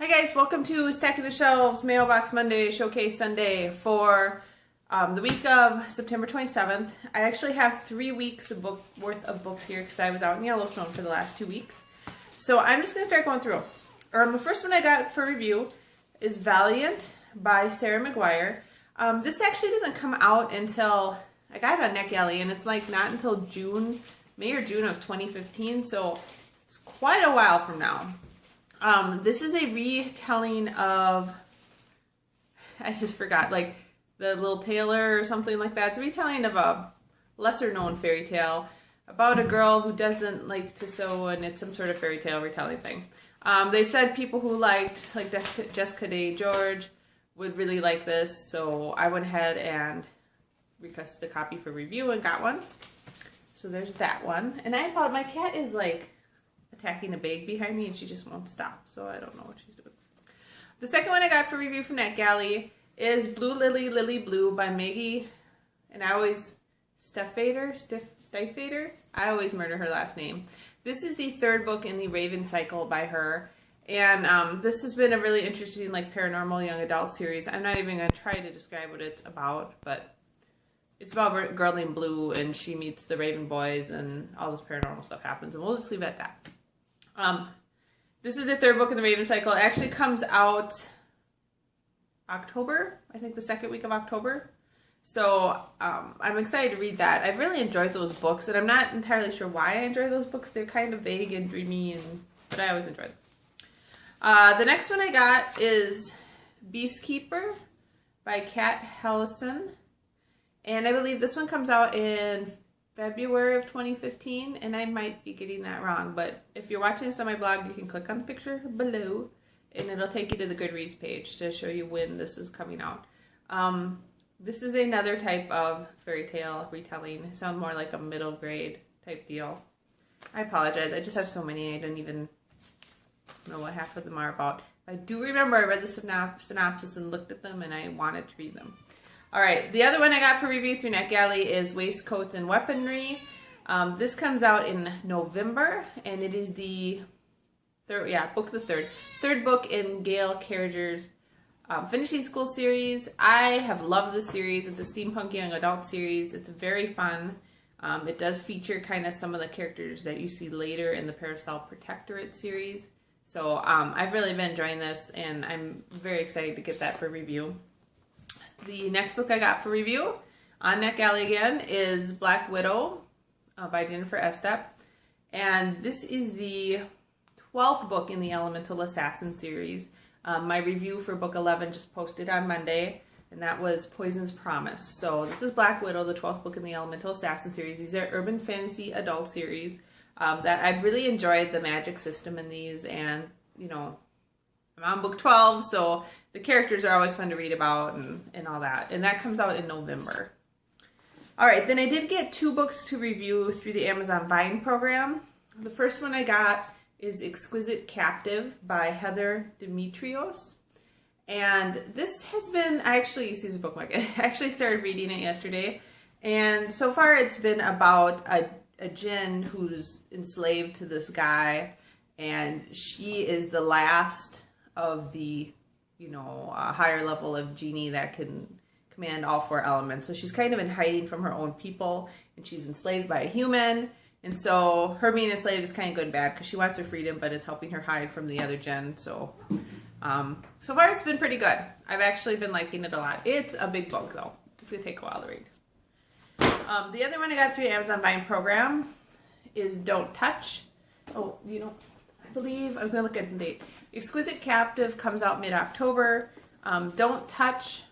Hi guys, welcome to Stacking the Shelves Mailbox Monday Showcase Sunday for the week of September 27th. I actually have 3 weeks of worth of books here because I was out in Yellowstone for the last 2 weeks. So I'm just going to start going through. The first one I got for review is Valiant by Sarah McGuire. This actually doesn't come out until, I got it on NetGalley, and it's like not until May or June of 2015, so it's quite a while from now. This is a retelling of, I just forgot, like The Little Tailor or something like that. It's a retelling of a lesser known fairy tale about a girl who doesn't like to sew, and it's some sort of fairy tale retelling thing. They said people who liked like Jessica Day George would really like this, so I went ahead and requested a copy for review and got one. So there's that one. And I thought my cat is like attacking a bag behind me and she just won't stop, so I don't know what she's doing. The second one I got for review from NetGalley is Blue Lily, Lily Blue by Maggie, and I always, Stiefvater? I always murder her last name. This is the third book in the Raven cycle by her, and this has been a really interesting like paranormal young adult series. I'm not even going to try to describe what it's about, but it's about a girl named Blue, and she meets the Raven boys, and all this paranormal stuff happens, and we'll just leave it at that. This is the third book in the Raven cycle. It actually comes out October, I think the second week of October. So I'm excited to read that. I've really enjoyed those books, and I'm not entirely sure why I enjoy those books. They're kind of vague and dreamy, but I always enjoy them. The next one I got is Beastkeeper by Kat Hellison. And I believe this one comes out in February of 2015, and I might be getting that wrong, but if you're watching this on my blog, you can click on the picture below, and it'll take you to the Goodreads page to show you when this is coming out. This is another type of fairy tale retelling. It sounds more like a middle grade type deal. I apologize, I just have so many, I don't even know what half of them are about. I do remember I read the synopsis and looked at them, and I wanted to read them. Alright, the other one I got for review through NetGalley is Waistcoats and Weaponry. This comes out in November, and it is the third book in Gail Carriger's Finishing School series. I have loved this series. It's a steampunk young adult series. It's very fun. It does feature kind of some of the characters that you see later in the Parasol Protectorate series. So I've really been enjoying this, and I'm very excited to get that for review. The next book I got for review on NetGalley again is Black Widow by Jennifer Estep. And this is the 12th book in the Elemental Assassin series. My review for book 11 just posted on Monday, and that was Poison's Promise. So this is Black Widow, the 12th book in the Elemental Assassin series. These are urban fantasy adult series that I've really enjoyed the magic system in these, and you know, I'm on book 12, so the characters are always fun to read about and all that. And that comes out in November. Alright, then I did get 2 books to review through the Amazon Vine program. The first one I got is Exquisite Captive by Heather Demetrios. And this has been, I actually used to use a bookmark. I actually started reading it yesterday. And so far it's been about a djinn who's enslaved to this guy. And she is the last of the, higher level of genie that can command all 4 elements. So she's kind of in hiding from her own people, and she's enslaved by a human. And so her being enslaved is kind of good and bad because she wants her freedom, but it's helping her hide from the other djinn. So, so far it's been pretty good. I've actually been liking it a lot. It's a big book though. It's going to take a while to read. The other one I got through the Amazon Vine program is Don't Touch. Oh, I believe, I was going to look at the date. Exquisite Captive comes out mid-October. Don't Touch,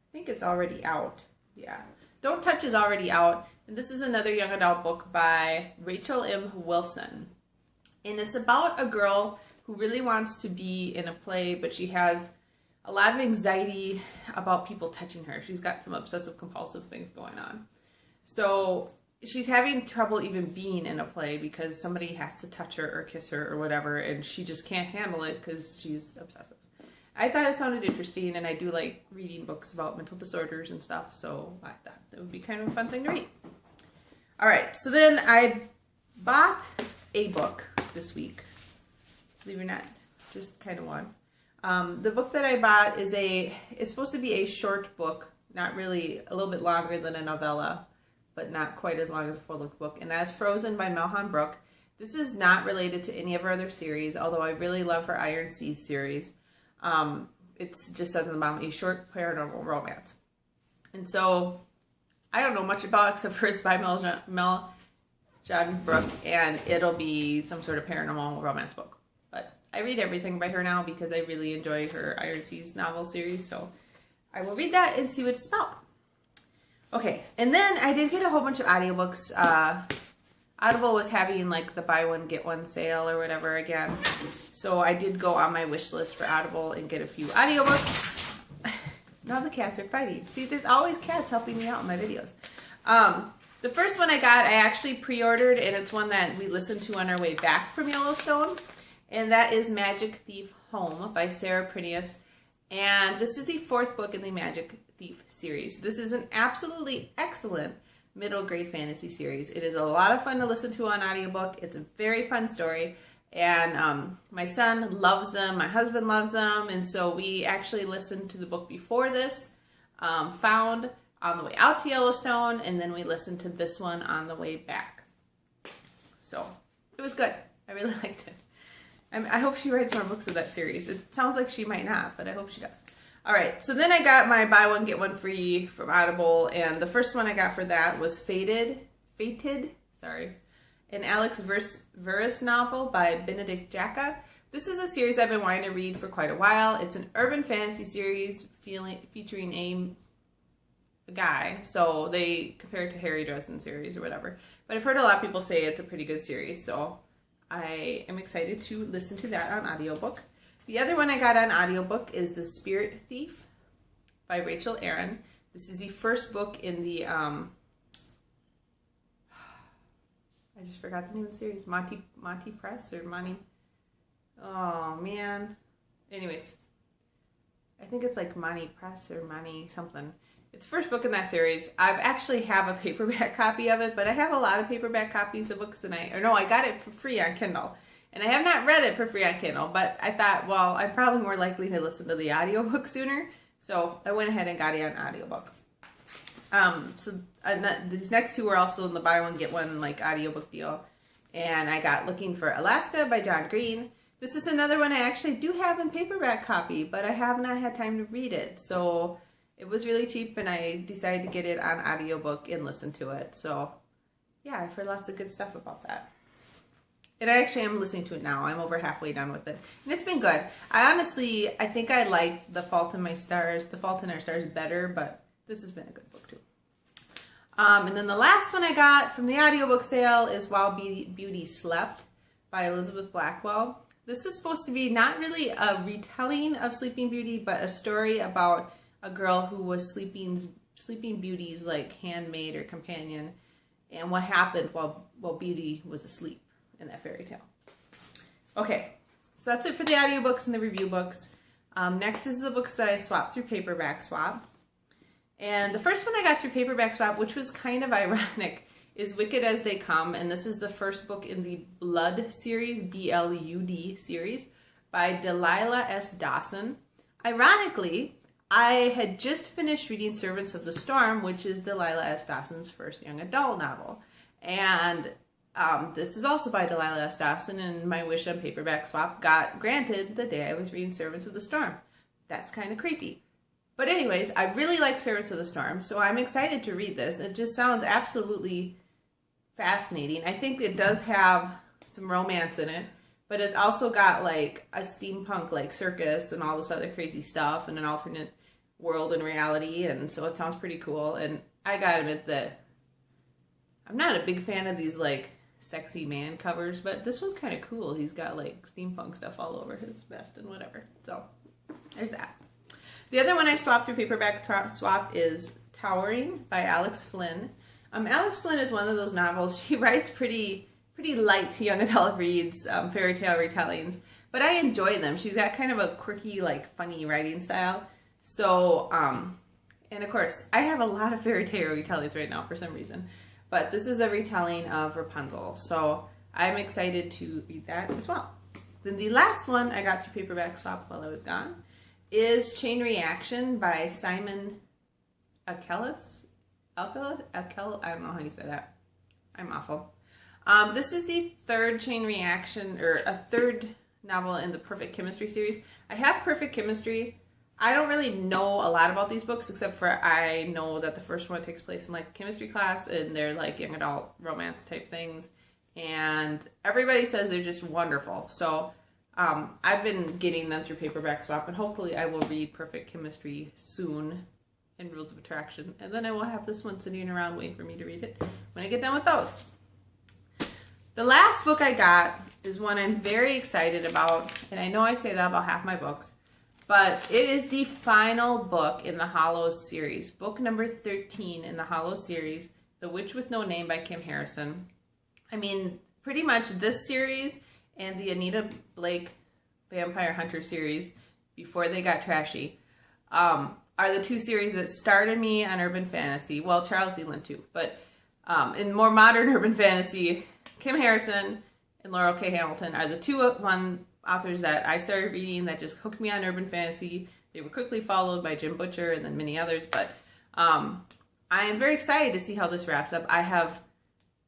I think it's already out. Yeah. Don't Touch is already out. And this is another young adult book by Rachel M. Wilson. And it's about a girl who really wants to be in a play, but she has a lot of anxiety about people touching her. She's got some obsessive compulsive things going on. So she's having trouble even being in a play because somebody has to touch her or kiss her or whatever, and she just can't handle it because she's obsessive. I thought it sounded interesting, and I do like reading books about mental disorders and stuff, so I thought that would be kind of a fun thing to read. Alright, so then I bought a book this week, believe it or not. just kind of one. The book that I bought is it's supposed to be a short book, not really, a little bit longer than a novella, but not quite as long as a full-length book, and that's Frozen by Melhan Brook. This is not related to any of her other series, although I really love her Iron Seas series. It's just says in the bottom, a short paranormal romance. And so, I don't know much about it except for it's by Melhan Brook, and it'll be some sort of paranormal romance book. But I read everything by her now because I really enjoy her Iron Seas novel series, so I will read that and see what it's about. Okay, and then I did get a whole bunch of audiobooks. Audible was having like the buy one get one sale or whatever again. So I did go on my wish list for Audible and get a few audiobooks. Now the cats are fighting. See, there's always cats helping me out in my videos. The first one I got, I actually pre-ordered, and it's one that we listened to on our way back from Yellowstone. And that is Magic Thief Home by Sarah Prinius. And this is the 4th book in the Magic Thief series. This is an absolutely excellent middle grade fantasy series. It is a lot of fun to listen to on audiobook. It's a very fun story. And my son loves them. My husband loves them. And so we actually listened to the book before this, found on the way out to Yellowstone, and then we listened to this one on the way back. So it was good. I really liked it. I hope she writes more books of that series. It sounds like she might not, but I hope she does. All right, so then I got my buy one, get one free from Audible, and the first one I got for that was Fated, an Alex Verus novel by Benedict Jacka. This is a series I've been wanting to read for quite a while. It's an urban fantasy series featuring a guy, so they compare it to Harry Dresden series or whatever. But I've heard a lot of people say it's a pretty good series, so I am excited to listen to that on audiobook. The other one I got on audiobook is The Spirit Thief by Rachel Aaron. This is the first book in the, I just forgot the name of the series, Monty Press or Monty, oh man. Anyways, I think it's like Monty Press or Monty something. It's the first book in that series. I actually have a paperback copy of it, but I have a lot of paperback copies of books, and I got it for free on Kindle. And I have not read it for free on Kindle, but I thought, well, I'm probably more likely to listen to the audiobook sooner. So I went ahead and got it on audiobook. These next two were also in the buy one, get one like audiobook deal. And I got Looking for Alaska by John Green. This is another one I actually do have in paperback copy, but I have not had time to read it. So it was really cheap, and I decided to get it on audiobook and listen to it. So yeah, I've heard lots of good stuff about that. And I actually am listening to it now. I'm over halfway done with it. And it's been good. I think I like The Fault in Our Stars better, but this has been a good book too. And then the last one I got from the audiobook sale is While Beauty Slept by Elizabeth Blackwell. This is supposed to be not really a retelling of Sleeping Beauty, but a story about a girl who was Sleeping Beauty's like handmaid or companion, and what happened while Beauty was asleep in that fairy tale. Okay, so that's it for the audiobooks and the review books. Next is the books that I swapped through Paperback Swap. And the first one I got through Paperback Swap, which was kind of ironic, is Wicked as They Come. And this is the first book in the Blood series, B-L-U-D series, by Delilah S. Dawson. Ironically, I had just finished reading Servants of the Storm, which is Delilah S. Dawson's first young adult novel. And this is also by Delilah S. Dawson, and my wish on Paperback Swap got granted the day I was reading Servants of the Storm. That's kind of creepy. But anyways, I really like Servants of the Storm, so I'm excited to read this. It just sounds absolutely fascinating. I think it does have some romance in it, but it's also got like a steampunk like circus and all this other crazy stuff and an alternate world and reality, and so it sounds pretty cool. And I gotta admit that I'm not a big fan of these like sexy man covers, but this one's kind of cool. He's got like steampunk stuff all over his vest and whatever. So there's that. The other one I swapped through Paperback Swap is Towering by Alex Flynn. Alex Flynn is one of those novels. She writes pretty light young adult reads, fairy tale retellings, but I enjoy them. She's got kind of a quirky, like funny writing style. So, and of course, I have a lot of fairy tale retellings right now for some reason. But this is a retelling of Rapunzel, so I'm excited to read that as well. Then the last one I got through Paperback Swap while I was gone is Chain Reaction by Simon Akelis. I don't know how you say that. I'm awful. This is the third Chain Reaction, or a third novel in the Perfect Chemistry series. I have Perfect Chemistry. I don't really know a lot about these books, except for I know that the first one takes place in like a chemistry class, and they're like young adult romance type things. And everybody says they're just wonderful. So I've been getting them through Paperback Swap, and hopefully I will read Perfect Chemistry soon and Rules of Attraction. And then I will have this one sitting around waiting for me to read it when I get done with those. The last book I got is one I'm very excited about, and I know I say that about half my books, but it is the final book in the Hollows series. Book number 13 in the Hollows series, The Witch with No Name by Kim Harrison. I mean, pretty much this series and the Anita Blake Vampire Hunter series, before they got trashy, are the two series that started me on urban fantasy. Well, Charles Leland too, but in more modern urban fantasy, Kim Harrison and Laurel K. Hamilton are the two authors that I started reading that just hooked me on urban fantasy. They were quickly followed by Jim Butcher and then many others, but I am very excited to see how this wraps up.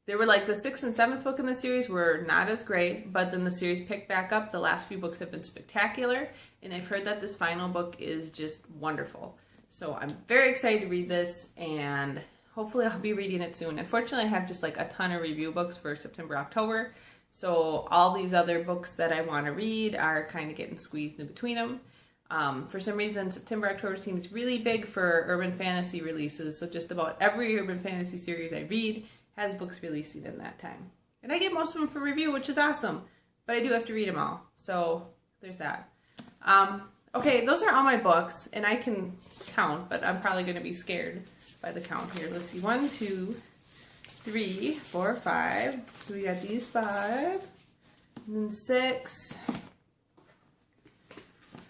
There were like the 6th and 7th book in the series were not as great, but then the series picked back up. The last few books have been spectacular, and I've heard that this final book is just wonderful. So I'm very excited to read this, and hopefully I'll be reading it soon. Unfortunately, I have just like a ton of review books for September, October, so all these other books that I want to read are kind of getting squeezed in between them. For some reason, September, October seems really big for urban fantasy releases, so just about every urban fantasy series I read has books releasing in that time. And I get most of them for review, which is awesome, but I do have to read them all, so there's that. Okay, those are all my books, and I can count, but I'm probably going to be scared by the count here. Let's see, 1, 2, 3, 4, 5. So we got these 5, and then 6,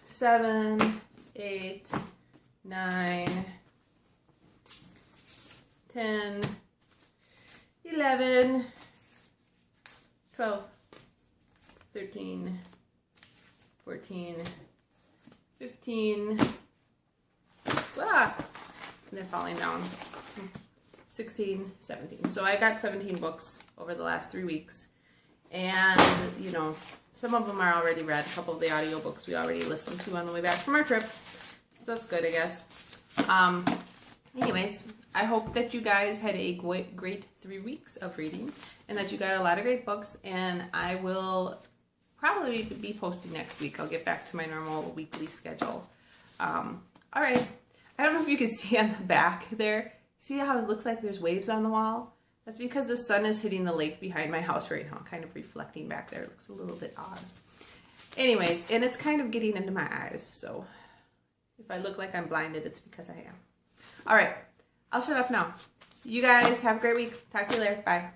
7, 8, 9, 10, 11, 12, 13, 14, 15, and they're falling down, 16, 17. So I got 17 books over the last 3 weeks, and you know, some of them are already read. A couple of the audiobooks we already listened to on the way back from our trip, so that's good, I guess. Anyways, I hope that you guys had a great 3 weeks of reading, and that you got a lot of great books, and I will probably be posting next week. I'll get back to my normal weekly schedule. Alright, I don't know if you can see on the back there, see how it looks like there's waves on the wall? That's because the sun is hitting the lake behind my house right now, kind of reflecting back there. It looks a little bit odd. Anyways, and it's kind of getting into my eyes, so if I look like I'm blinded, it's because I am. Alright, I'll shut up now. You guys have a great week. Talk to you later. Bye.